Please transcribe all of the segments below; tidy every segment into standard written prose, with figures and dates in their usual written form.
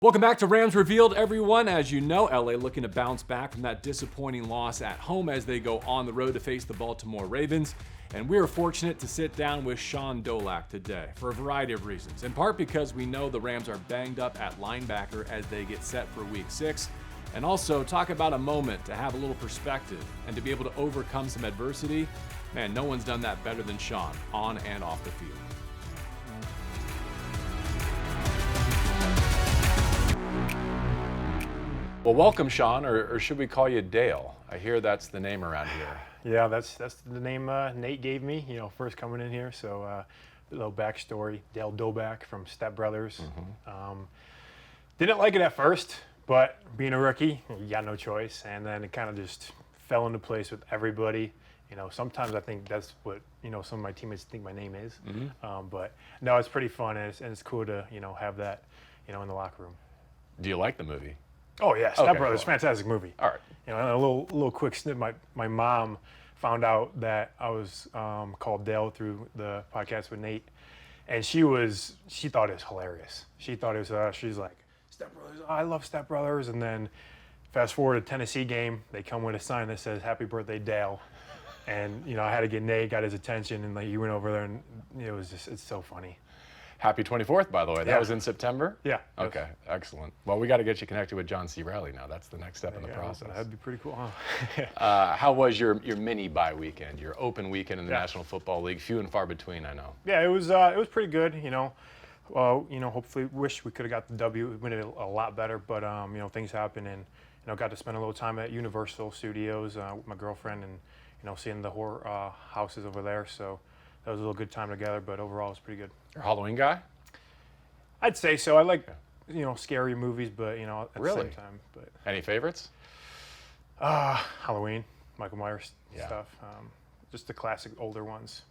Welcome back to Rams Revealed, everyone. As you know, LA looking to bounce back from that disappointing loss at home as they go on the road to face the Baltimore Ravens. And we are fortunate to sit down with Shaun Dolac today for a variety of reasons. In part because we know the Rams are banged up at linebacker as they get set for Week 6. And also talk about a moment to have a little perspective and to be able to overcome some adversity. Man, no one's done that better than Shaun, on and off the field. Well, welcome, Shaun, or should we call you Dale? I hear that's the name around here. Yeah, that's the name Nate gave me, first coming in here. So a little backstory, Dale Dolac from Step Brothers. Didn't like it at first, but being a rookie, you got no choice. And then it kind of just fell into place with everybody. Sometimes I think that's what, some of my teammates think my name is. But no, it's pretty fun, and it's cool to, have that, in the locker room. Do you like the movie? Oh yeah, Step Brothers, cool. Fantastic movie. All right. A little quick snip. My mom found out that I was called Dale through the podcast with Nate, and she thought it was hilarious. She thought it was she's like, Step Brothers, I love Step Brothers. And then fast forward to Tennessee game, they come with a sign that says Happy Birthday Dale, and I had to get Nate, got his attention, and he went over there, and it's so funny. Happy 24th, by the way. That was in September? Yeah. Okay, excellent. Well, we got to get you connected with John C. Reilly now. That's the next step in the process. That'd be pretty cool, huh? How was your mini bye weekend, your open weekend in the National Football League? Few and far between, I know. Yeah, it was pretty good. Hopefully, wish we could have got the W. It went a lot better, but things happen, and got to spend a little time at Universal Studios with my girlfriend, and seeing the horror houses over there. So that was a little good time together, but overall, it was pretty good. You're a Halloween guy? I'd say so. I like, scary movies, but, at the same time. But any favorites? Halloween, Michael Myers stuff. Just the classic older ones.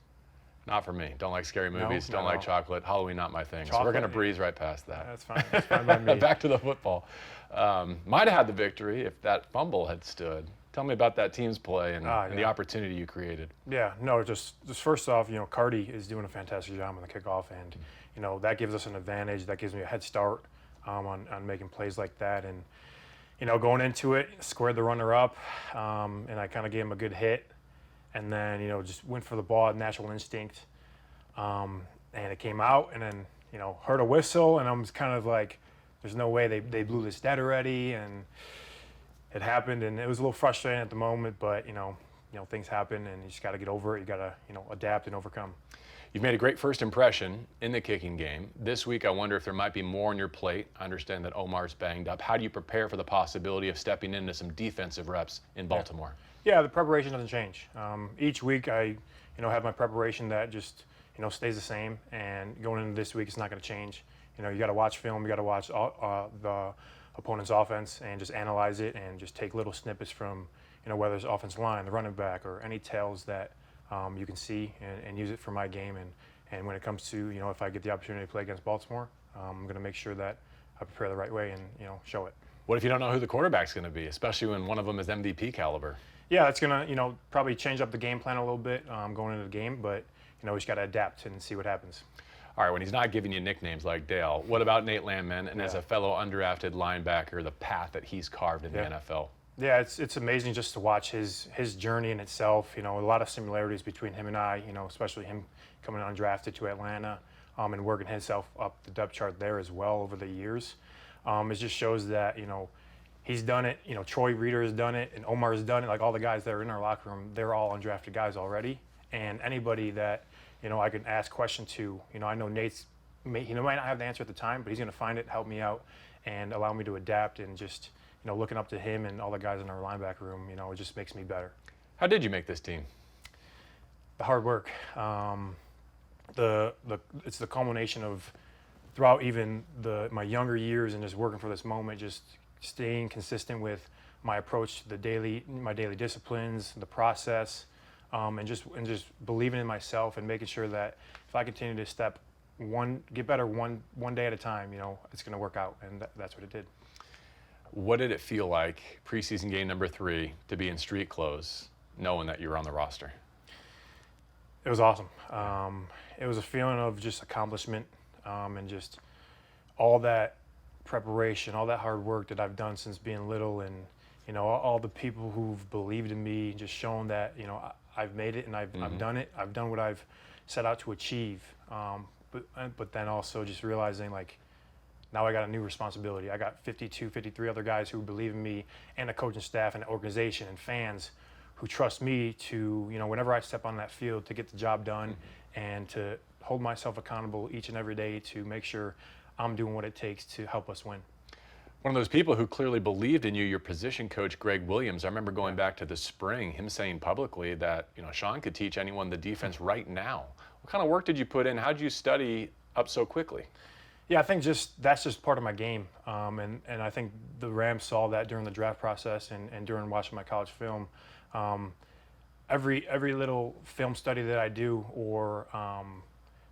Not for me. Don't like scary movies. No, don't like chocolate. Halloween, not my thing. Chocolate, so we're going to breeze right past that. That's fine. That's fine by me. Back to the football. Might have had the victory if that fumble had stood. Tell me about that team's play and the opportunity you created. Yeah, no, just first off, Cardi is doing a fantastic job on the kickoff, and that gives us an advantage. That gives me a head start on making plays like that, and going into it, squared the runner up, and I kind of gave him a good hit, and then just went for the ball, natural instinct, and it came out, and then heard a whistle, and I was kind of like, there's no way they blew this dead already, and it happened, and it was a little frustrating at the moment, but things happen, and you just got to get over it. You got to adapt and overcome. You've made a great first impression in the kicking game. This week, I wonder if there might be more on your plate. I understand that Omar's banged up. How do you prepare for the possibility of stepping into some defensive reps in Baltimore? Yeah, the preparation doesn't change. Each week, I have my preparation that just stays the same, and going into this week, it's not going to change. You got to watch film. You got to watch the opponent's offense and just analyze it and just take little snippets from whether it's offensive line, the running back, or any tells that you can see and use it for my game. And when it comes to if I get the opportunity to play against Baltimore, I'm going to make sure that I prepare the right way and show it. What if you don't know who the quarterback's going to be, especially when one of them is MVP caliber? Yeah, that's going to probably change up the game plan a little bit going into the game, but we just got to adapt and see what happens. All right, when he's not giving you nicknames like Dale, what about Nate Landman, and as a fellow undrafted linebacker, the path that he's carved in the NFL? Yeah, it's amazing just to watch his journey in itself. A lot of similarities between him and I, especially him coming undrafted to Atlanta and working himself up the depth chart there as well over the years. It just shows that, he's done it. Troy Reader has done it, and Omar has done it. Like all the guys that are in our locker room, they're all undrafted guys already. And anybody that I can ask questions to. I know he might not have the answer at the time, but he's going to find it, help me out, and allow me to adapt. And just, looking up to him and all the guys in our linebacker room, it just makes me better. How did you make this team? The hard work. It's the culmination of throughout even my younger years and just working for this moment, just staying consistent with my approach to my daily disciplines, the process. And just believing in myself and making sure that if I continue to get better one day at a time, it's going to work out, and that's what it did. What did it feel like preseason game number 3 to be in street clothes, knowing that you were on the roster? It was awesome. It was a feeling of just accomplishment and just all that preparation, all that hard work that I've done since being little, and all the people who've believed in me, just shown that I've made it and I've done it. I've done what I've set out to achieve. But then also just realizing, like, now I got a new responsibility. I got 52, 53 other guys who believe in me, and a coaching staff and an organization and fans who trust me to, whenever I step on that field, to get the job done and to hold myself accountable each and every day to make sure I'm doing what it takes to help us win. One of those people who clearly believed in you, your position coach, Greg Williams. I remember going back to the spring, him saying publicly that, Shaun could teach anyone the defense right now. What kind of work did you put in? How did you study up so quickly? Yeah, I think that's just part of my game. And I think the Rams saw that during the draft process and during watching my college film. Every little film study that I do or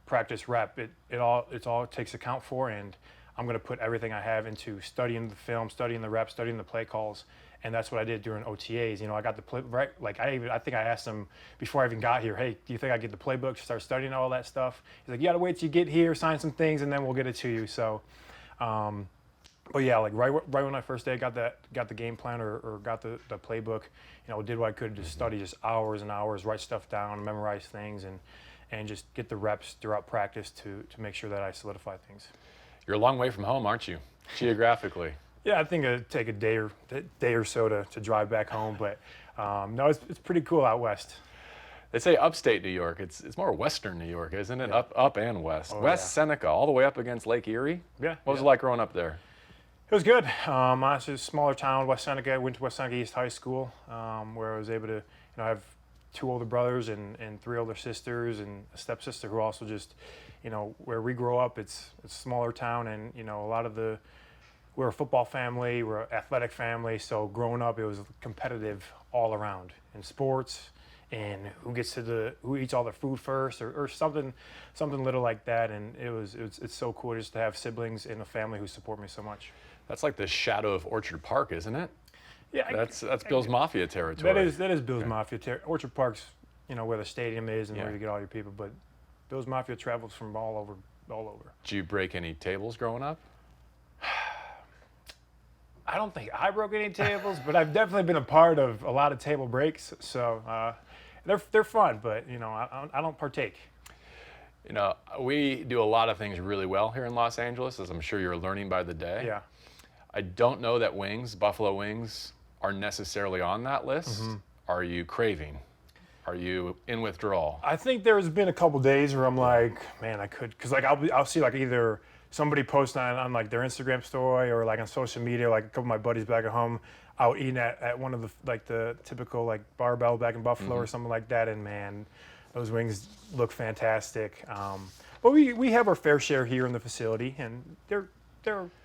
practice rep, it all takes account for, and I'm going to put everything I have into studying the film, studying the reps, studying the play calls, and that's what I did during OTAs. I got the play right. Like I think I asked him before I even got here, hey, do you think I get the playbook to start studying all that stuff? He's like, you got to wait till you get here, sign some things, and then we'll get it to you. So, but yeah, like right when I first day got the game plan or got the playbook, did what I could to study just hours and hours, write stuff down, memorize things, and just get the reps throughout practice to make sure that I solidify things. You're a long way from home, aren't you, geographically? Yeah, I think it'd take a day or so to drive back home, but no, it's pretty cool out west. They say upstate New York. It's more western New York, isn't it? Yeah. Up and west. Oh, West Seneca, all the way up against Lake Erie. Yeah. What was it like growing up there? It was good. Honestly, a smaller town, West Seneca. I went to West Seneca East High School, where I was able to, have 2 older brothers and 3 older sisters and a stepsister who also just, where we grow up, it's a smaller town, and we're a football family, we're an athletic family. So growing up, it was competitive all around in sports, and who eats all their food first, or something little like that. And it's so cool just to have siblings in a family who support me so much. That's like the shadow of Orchard Park, isn't it? Yeah, that's Bill's Mafia territory. That is Bill's Mafia territory. Orchard Park's, where the stadium is and where you get all your people. But Bill's Mafia travels from all over. Did you break any tables growing up? I don't think I broke any tables, but I've definitely been a part of a lot of table breaks. So they're fun, but I don't partake. We do a lot of things really well here in Los Angeles, as I'm sure you're learning by the day. Yeah. I don't know that Buffalo wings, are necessarily on that list. Mm-hmm. Are you craving? Are you in withdrawal? I think there's been a couple days where I'm like, man, I could, because like I'll see like either somebody post on like their Instagram story or like on social media, like a couple of my buddies back at home out eating at one of the typical like Barbell back in Buffalo or something like that, and man, those wings look fantastic. But we have our fair share here in the facility, and they're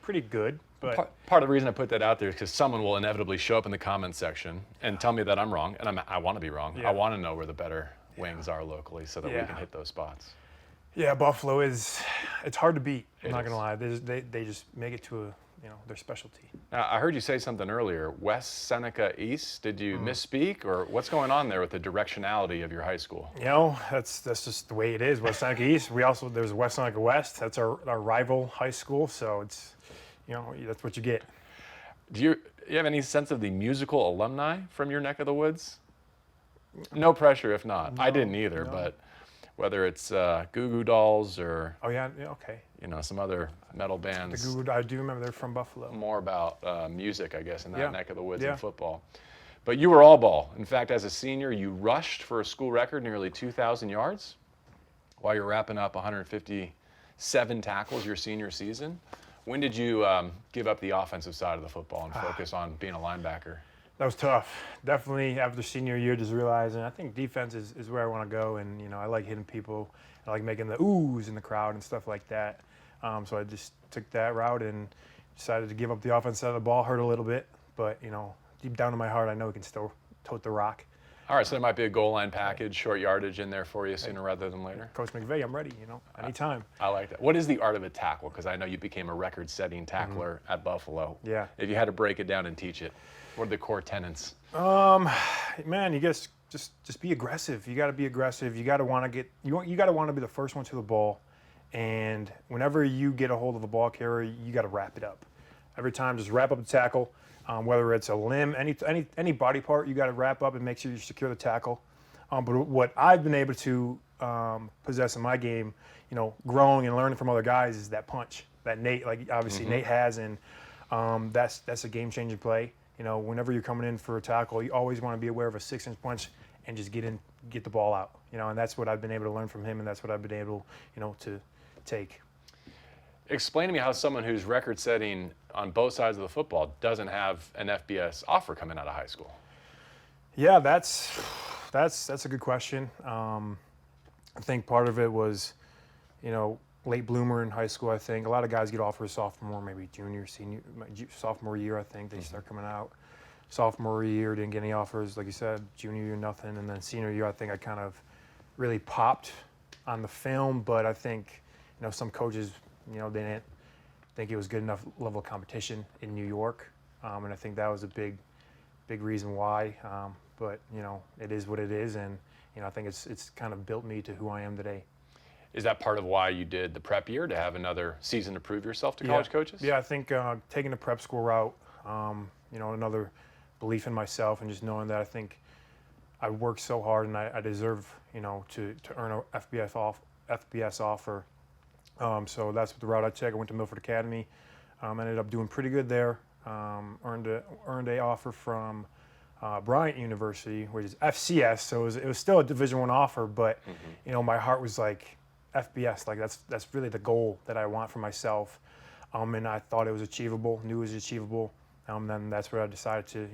pretty good. But part of the reason I put that out there is because someone will inevitably show up in the comments section and tell me that I'm wrong, and I want to be wrong. Yeah. I want to know where the better wings are locally so that we can hit those spots. Yeah, Buffalo it's hard to beat. I'm not gonna lie. They just make it to their specialty. Now, I heard you say something earlier. West Seneca East. Did you misspeak, or what's going on there with the directionality of your high school? That's just the way it is. West Seneca East. There's West Seneca West. That's our rival high school. So it's that's what you get. Do you have any sense of the musical alumni from your neck of the woods? No pressure if not. I didn't either, but whether it's Goo Goo Dolls or okay, some other metal bands. The Goo Goo, I do remember they're from Buffalo. More about music, I guess, in that neck of the woods and football. But you were all ball. In fact, as a senior, you rushed for a school record nearly 2,000 yards while you're wrapping up 157 tackles your senior season. When did you give up the offensive side of the football and focus on being a linebacker? That was tough. Definitely after senior year, just realizing I think defense is where I want to go, and I like hitting people. I like making the oohs in the crowd and stuff like that. So I just took that route and decided to give up the offense side of the ball. Hurt a little bit, but deep down in my heart, I know we can still tote the rock. All right, so there might be a goal line package, short yardage in there for you sooner rather than later. Coach McVay, I'm ready, anytime. I like that. What is the art of a tackle? Because I know you became a record-setting tackler at Buffalo. Yeah. If you had to break it down and teach it, what are the core tenets? Man, you guys just be aggressive. You got to be aggressive. You got to want to you got to want to be the first one to the ball, and whenever you get a hold of the ball carrier, you got to wrap it up. Every time, just wrap up the tackle. Whether it's a limb, any body part, you got to wrap up and make sure you secure the tackle. But what I've been able to possess in my game, growing and learning from other guys, is that punch that Nate, like obviously Nate has, and that's a game-changing play. Whenever you're coming in for a tackle, you always want to be aware of a 6-inch punch and just get the ball out. And that's what I've been able to learn from him, and that's what I've been able, to take. Explain to me how someone who's record-setting on both sides of the football doesn't have an FBS offer coming out of high school. Yeah, that's a good question. I think part of it was, late bloomer in high school. I think a lot of guys get offers sophomore, maybe junior, senior, sophomore year. I think they start coming out. Sophomore year, didn't get any offers, like you said. Junior year, nothing, and then senior year, I think I kind of really popped on the film. But I think, some coaches, they didn't think it was good enough level of competition in New York, and I think that was a big reason why. But it is what it is, and I think it's kind of built me to who I am today. Is that part of why you did the prep year, to have another season to prove yourself to college coaches? Yeah, I think taking the prep school route, another belief in myself, and just knowing that I think I worked so hard and I deserve, to earn a FBS offer. So that's the route I took. I went to Milford Academy, ended up doing pretty good there. Earned a offer from Bryant University, which is FCS, so it was still a Division I offer, but my heart was like FBS, like that's really the goal that I want for myself, and I thought it was achievable, knew it was achievable. Then that's where I decided to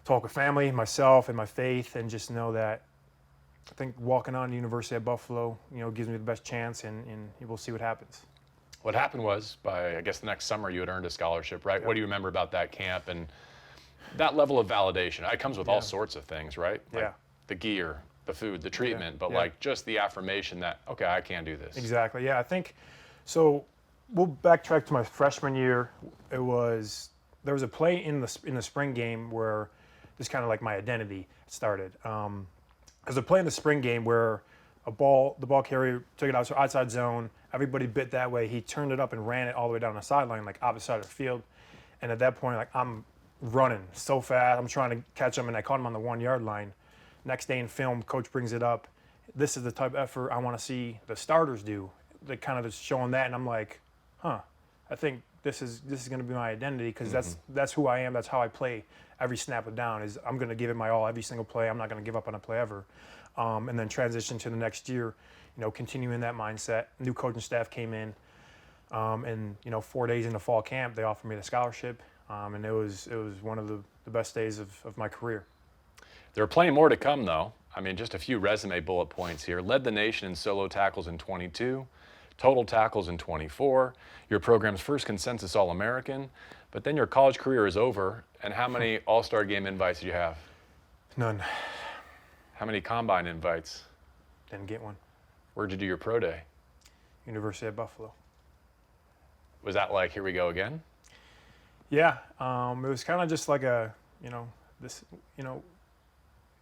talk with family, myself, and my faith, and just know that I think walking on to University at Buffalo, gives me the best chance, and we'll see what happens. What happened was, by I guess the next summer, you had earned a scholarship, right? Yep. What do you remember about that camp and that level of validation? It comes with all sorts of things, right? Like the gear, the food, the treatment, but like just the affirmation that, okay, I can do this. Exactly. Yeah, I think so. We'll backtrack to my freshman year. There was a play in the spring game where this kind of like my identity started. There's a play in the spring game where the ball carrier took it outside zone. Everybody bit that way. He turned it up and ran it all the way down the sideline, like opposite side of the field. And at that point, like I'm running so fast, I'm trying to catch him, and I caught him on the 1-yard line. Next day in film, coach brings it up. This is the type of effort I want to see the starters do. They kind of just showing that, and I'm like, I think this is going to be my identity, because that's who I am. That's how I play every snap of down. Is I'm going to give it my all every single play. I'm not going to give up on a play ever. And then transition to the next year, continuing that mindset. New coaching staff came in, and 4 days into fall camp, they offered me the scholarship, and it was one of the best days of my career. There are plenty more to come, though. I mean, just a few resume bullet points here. Led the nation in solo tackles in 22, total tackles in 24. Your program's first consensus All-American, but then your college career is over. And how many All-Star game invites do you have? None. How many combine invites? Didn't get one. Where'd you do your pro day? University of Buffalo. Was that like, here we go again? Yeah, it was kind of just like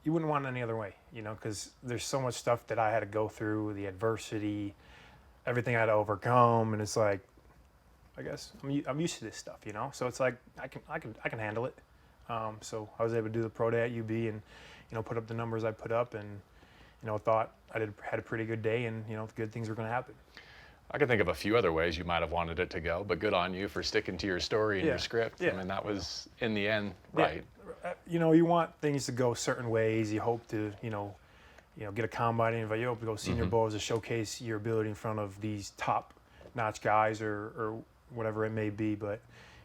you wouldn't want it any other way, because there's so much stuff that I had to go through, the adversity, everything I had to overcome, and it's like, I guess I'm used to this stuff, So it's like I can handle it. So I was able to do the pro day at UB and put up the numbers I put up, and thought I had a pretty good day, and good things were going to happen. I can think of a few other ways you might have wanted it to go, but good on you for sticking to your story and your script. Yeah. I mean, that was in the end right. You want things to go certain ways. You hope to get a combine invite. You hope to go Senior Bowl to showcase your ability in front of these top-notch guys or whatever it may be. But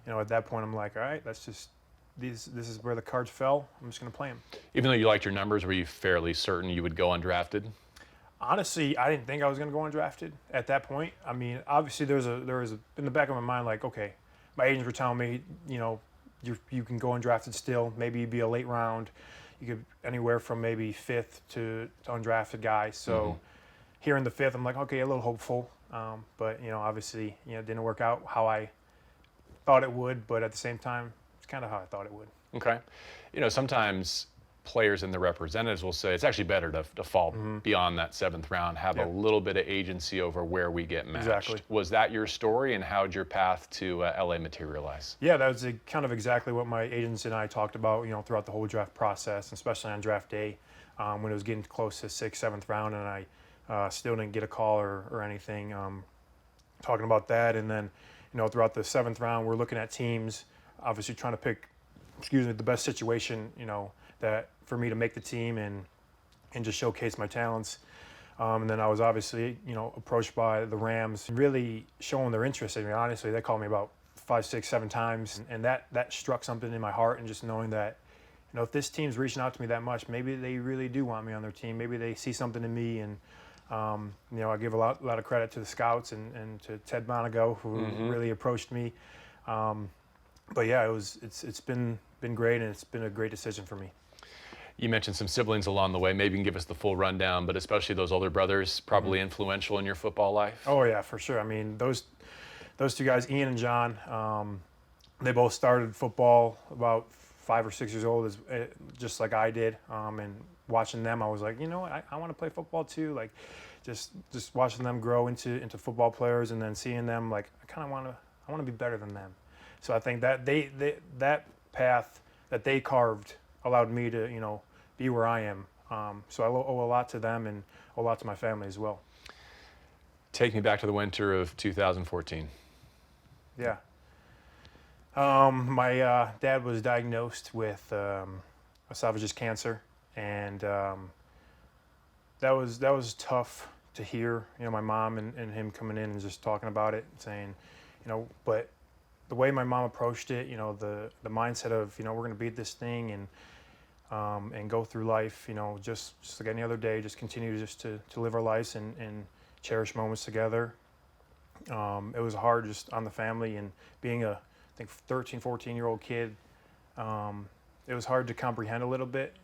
at that point, I'm like, all right, that's just this is where the cards fell. I'm just going to play them. Even though you liked your numbers, were you fairly certain you would go undrafted? Honestly, I didn't think I was going to go undrafted at that point. I mean, obviously there was in the back of my mind, like, okay, my agents were telling me, you can go undrafted still. Maybe you'd be a late round. You could anywhere from maybe 5th to undrafted guy. So here in the 5th, I'm like, okay, a little hopeful. But obviously, it didn't work out how I thought it would. But at the same time, it's kind of how I thought it would. Okay. Sometimes players and their representatives will say it's actually better to fall beyond that 7th round, have a little bit of agency over where we get matched. Exactly. Was that your story, and how'd your path to LA materialize? Yeah, that was kind of exactly what my agents and I talked about, throughout the whole draft process, especially on draft day, when it was getting close to 6th, 7th round, and I still didn't get a call or anything. Talking about that, and then, throughout the 7th round, we're looking at teams, obviously trying to pick, the best situation, that for me to make the team and just showcase my talents. And then I was obviously, approached by the Rams, really showing their interest in me. Honestly, they called me about 5, 6, 7 times, and that struck something in my heart. And just knowing that, if this team's reaching out to me that much, maybe they really do want me on their team. Maybe they see something in me. And I give a lot of credit to the scouts and to Ted Monago, who really approached me. But yeah, it's been great, and it's been a great decision for me. You mentioned some siblings along the way. Maybe you can give us the full rundown, but especially those older brothers, probably influential in your football life. Oh yeah, for sure. I mean, those 2 guys, Ian and John, they both started football about 5 or 6 years old, just like I did. And watching them, I was like, I want to play football too. Like, just watching them grow into football players, and then seeing them, like, I want to be better than them. So I think that that path that they carved allowed me to, be where I am. So I owe a lot to them and a lot to my family as well. Take me back to the winter of 2014. Yeah. My dad was diagnosed with esophagus cancer, and that was tough to hear. My mom and him coming in and just talking about it, saying, but the way my mom approached it, the mindset of, we're going to beat this thing and go through life, just like any other day, just continue just to live our lives and cherish moments together. It was hard just on the family, and being I think 13, 14-year-old kid, it was hard to comprehend a little bit,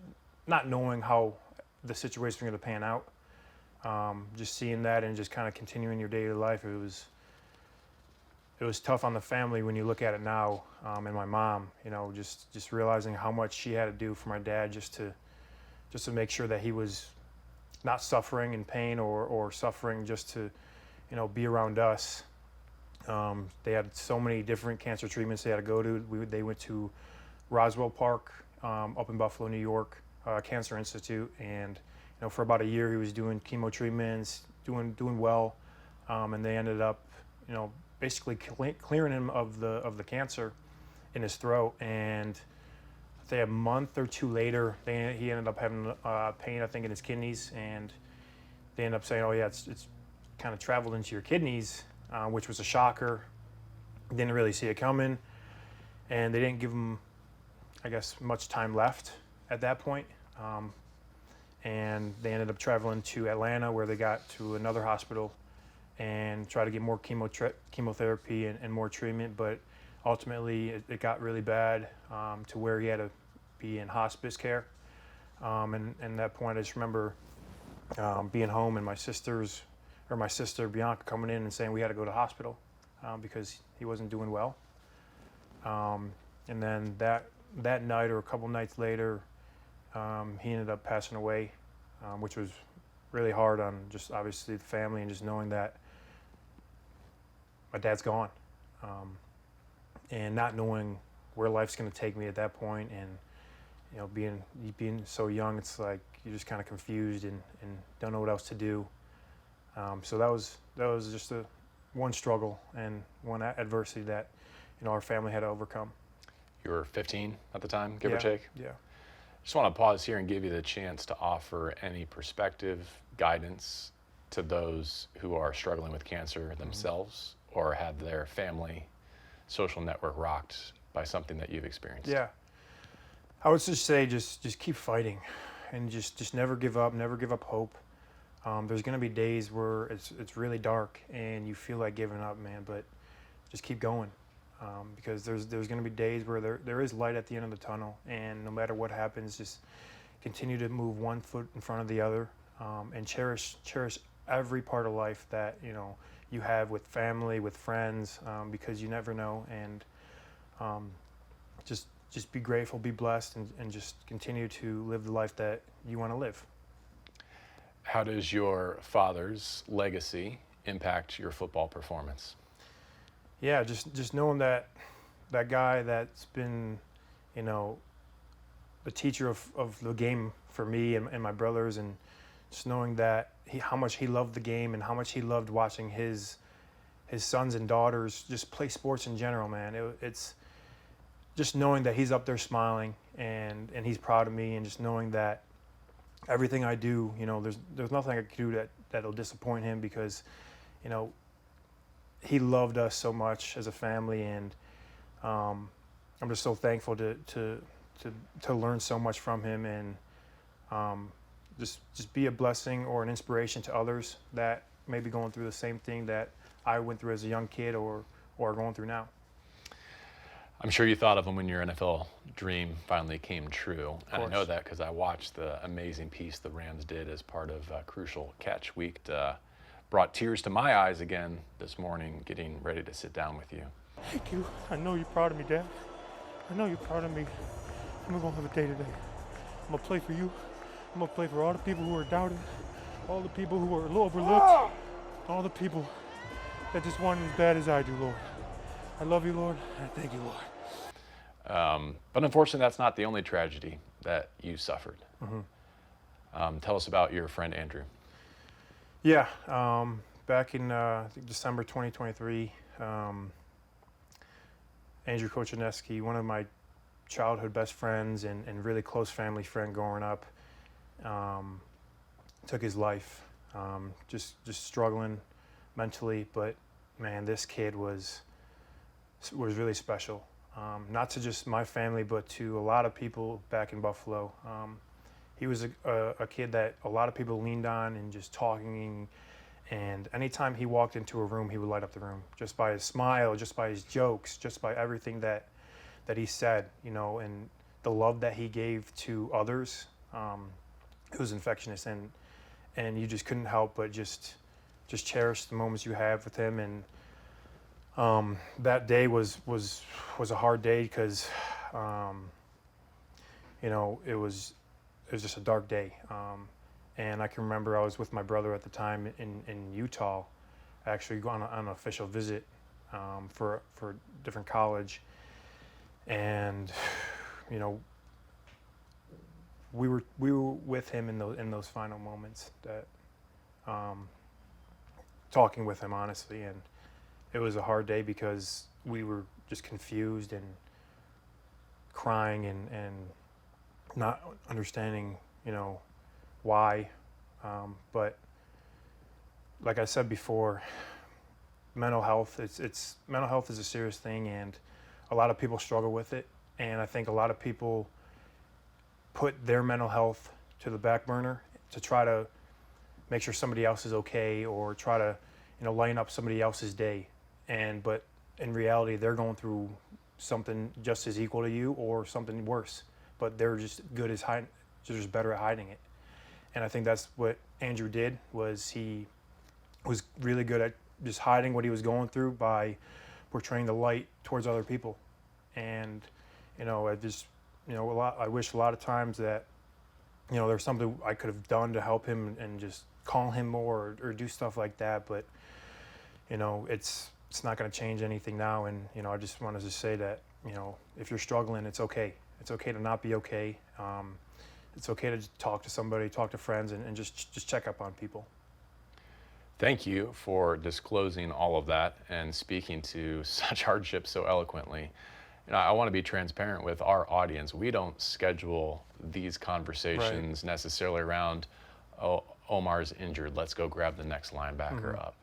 not knowing how the situation was going to pan out. Just seeing that and just kind of continuing your daily life, it was tough on the family when you look at it now. And my mom, just realizing how much she had to do for my dad just to make sure that he was not suffering in pain or suffering just to, be around us. They had so many different cancer treatments they had to go to. They went to Roswell Park up in Buffalo, New York, Cancer Institute, and for about a year he was doing chemo treatments, doing well, and they ended up, basically clearing him of the cancer in his throat. And I think a month or 2 later, he ended up having pain, I think, in his kidneys, and they ended up saying, "Oh yeah, it's kind of traveled into your kidneys," which was a shocker. Didn't really see it coming, and they didn't give him, I guess, much time left at that point. And they ended up traveling to Atlanta, where they got to another hospital and try to get more chemotherapy and more treatment. But ultimately, it got really bad to where he had to be in hospice care. And at that point, I just remember being home and my sister Bianca coming in and saying we had to go to the hospital because he wasn't doing well. And then that night or a couple nights later, he ended up passing away, which was really hard on just obviously the family, and just knowing that my dad's gone, and not knowing where life's going to take me at that point. And being so young, it's like you're just kind of confused and don't know what else to do. So that was just one struggle and one adversity that our family had to overcome. You were 15 at the time, give or take? Yeah. Just want to pause here and give you the chance to offer any perspective, guidance to those who are struggling with cancer themselves or had their family social network rocked by something that you've experienced. Yeah. I would just say just keep fighting and just never give up hope. There's going to be days where it's really dark and you feel like giving up, man, but just keep going. Because there's going to be days where there is light at the end of the tunnel, and no matter what happens, just continue to move one foot in front of the other, and cherish every part of life that you have with family, with friends, because you never know. And just just be grateful, be blessed, and just continue to live the life that you want to live. How does your father's legacy impact your football performance? Yeah, just knowing that guy that's been, you know, the teacher of the game for me and my brothers, and just knowing that how much he loved the game and how much he loved watching his sons and daughters just play sports in general, man. It's just knowing that he's up there smiling and he's proud of me, and just knowing that everything I do, you know, there's nothing I can do that'll disappoint him, because, you know, he loved us so much as a family, and I'm just so thankful to learn so much from him, and just be a blessing or an inspiration to others that may be going through the same thing that I went through as a young kid or are going through now. I'm sure you thought of him when your NFL dream finally came true. And I know that because I watched the amazing piece the Rams did as part of Crucial Catch Week. Brought tears to my eyes again this morning, getting ready to sit down with you. Thank you. I know you're proud of me, Dad. I know you're proud of me. I'm going to have a day today. I'm going to play for you. I'm going to play for all the people who are doubted, all the people who are overlooked, all the people that just want it as bad as I do, Lord. I love you, Lord, and I thank you, Lord. But unfortunately, that's not the only tragedy that you suffered. Mm-hmm. Tell us about your friend Andrew. Yeah, back in I think December 2023, Andrew Kochaneski, one of my childhood best friends and really close family friend growing up, took his life. Just struggling mentally, but man, this kid was really special. Not to just my family, but to a lot of people back in Buffalo. He was a kid that a lot of people leaned on and just talking, and anytime he walked into a room, he would light up the room just by his smile, just by his jokes, just by everything that he said, you know, and the love that he gave to others. It was infectious, and you just couldn't help but just cherish the moments you have with him. And that day was a hard day because, you know, it was just a dark day. And I can remember I was with my brother at the time in Utah, actually going on an official visit for a different college. And, you know, we were with him in those final moments, that talking with him honestly, and it was a hard day because we were just confused and crying and not understanding, you know, why. But like I said before, mental health is a serious thing, and a lot of people struggle with it. And I think a lot of people put their mental health to the back burner to try to make sure somebody else is okay, or try to, you know, lighten up somebody else's day. But in reality, they're going through something just as equal to you or something worse, but they're just just better at hiding it. And I think that's what Andrew did, was he was really good at just hiding what he was going through by portraying the light towards other people. And, you know, I wish a lot of times that, you know, there's something I could have done to help him and just call him more or do stuff like that. But, you know, it's not going to change anything now. And, you know, I just wanted to say that, you know, if you're struggling, it's okay. It's okay to not be okay. It's okay to talk to somebody, talk to friends, and just check up on people. Thank you for disclosing all of that and speaking to such hardship so eloquently. You know, I want to be transparent with our audience. We don't schedule these conversations necessarily around, oh, Omar's injured, let's go grab the next linebacker up.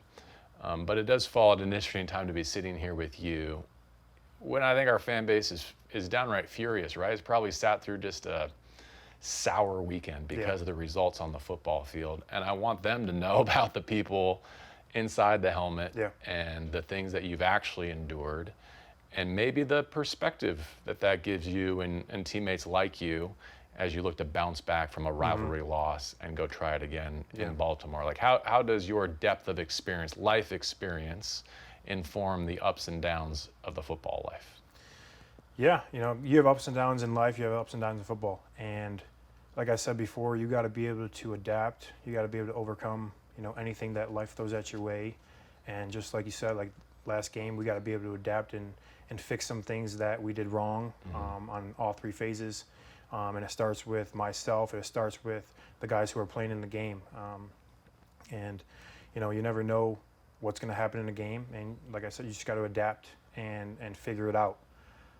But it does fall at an interesting time to be sitting here with you when I think our fan base is downright furious, right? It's probably sat through just a sour weekend because of the results on the football field. And I want them to know about the people inside the helmet and the things that you've actually endured, and maybe the perspective that gives you and teammates like you as you look to bounce back from a rivalry loss and go try it again in Baltimore. Like, how does your depth of experience, life experience, inform the ups and downs of the football life? Yeah, you have ups and downs in life. You have ups and downs in football, and like I said before, you got to be able to adapt. You got to be able to overcome, anything that life throws at your way. And just like you said, like last game, we got to be able to adapt and fix some things that we did wrong on all three phases. And it starts with myself. It starts with the guys who are playing in the game. And you never know what's going to happen in a game. And like I said, you just got to adapt and figure it out.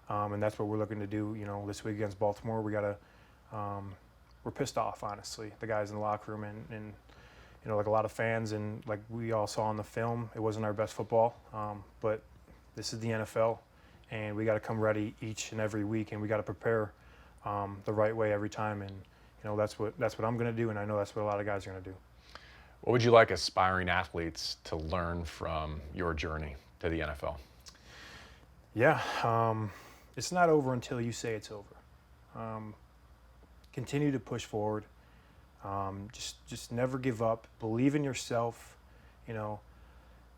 And that's what we're looking to do. This week against Baltimore, we got to. We're pissed off, honestly, the guys in the locker room, and like a lot of fans, and like we all saw in the film, it wasn't our best football, but this is the NFL, and we got to come ready each and every week, and we got to prepare the right way every time, and that's what I'm going to do, and I know that's what a lot of guys are going to do. What would you like aspiring athletes to learn from your journey to the NFL? Yeah, it's not over until you say it's over. Continue to push forward. Just never give up. Believe in yourself.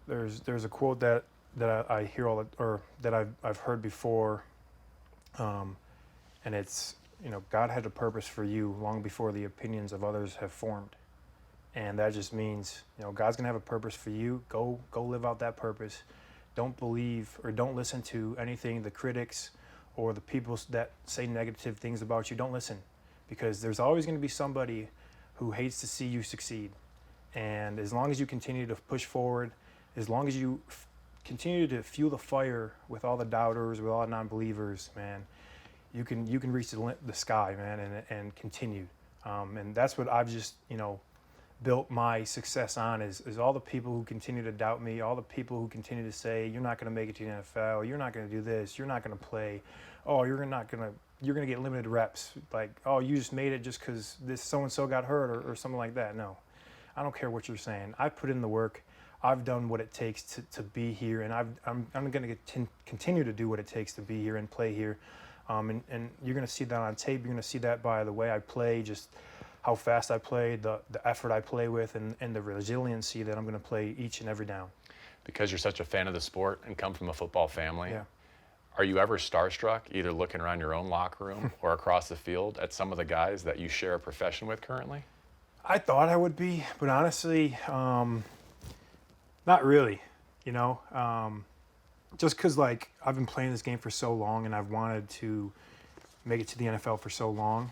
There's a quote that I hear or that I've heard before, and it's God had a purpose for you long before the opinions of others have formed, and that just means God's gonna have a purpose for you. Go live out that purpose. Don't believe or don't listen to anything the critics or the people that say negative things about you. Don't listen. Because there's always going to be somebody who hates to see you succeed. And as long as you continue to push forward, as long as you continue to fuel the fire with all the doubters, with all the non-believers, man, you can reach the sky, man, and continue. And that's what I've just, built my success on is all the people who continue to doubt me, all the people who continue to say, you're not going to make it to the NFL, you're not going to do this, you're not going to play, you're going to get limited reps. Like, you just made it just because this so-and-so got hurt or something like that. No, I don't care what you're saying. I've put in the work. I've done what it takes to be here, and I'm going to continue to do what it takes to be here and play here. And you're going to see that on tape. You're going to see that by the way I play, just how fast I play, the effort I play with, and the resiliency that I'm going to play each and every down. Because you're such a fan of the sport and come from a football family, yeah. Are you ever starstruck, either looking around your own locker room or across the field at some of the guys that you share a profession with currently? I thought I would be, but honestly, not really, just because, like, I've been playing this game for so long and I've wanted to make it to the NFL for so long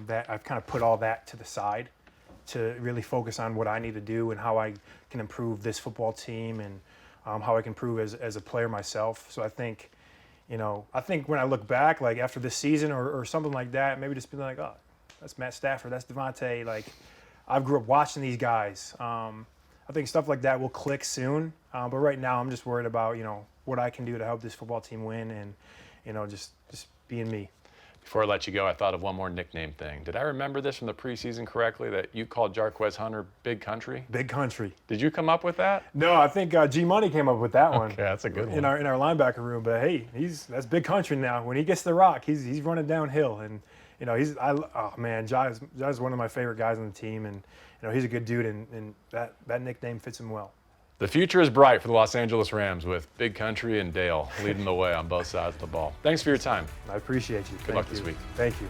that I've kind of put all that to the side to really focus on what I need to do and how I can improve this football team and how I can improve as a player myself. So I think when I look back, like after this season or something like that, maybe just be like, that's Matt Stafford, that's Devontae. Like, I grew up watching these guys. I think stuff like that will click soon. But right now, I'm just worried about what I can do to help this football team win and just being me. Before I let you go, I thought of one more nickname thing. Did I remember this from the preseason correctly, that you called Jarquez Hunter Big Country? Big Country. Did you come up with that? No, I think G Money came up with that one. Okay, that's a good one. In our linebacker room. But hey, that's Big Country now. When he gets the rock, he's running downhill, and Jai is one of my favorite guys on the team, and he's a good dude, and that nickname fits him well. The future is bright for the Los Angeles Rams with Big Country and Dale leading the way on both sides of the ball. Thanks for your time. I appreciate you. Good luck this week. Thank you.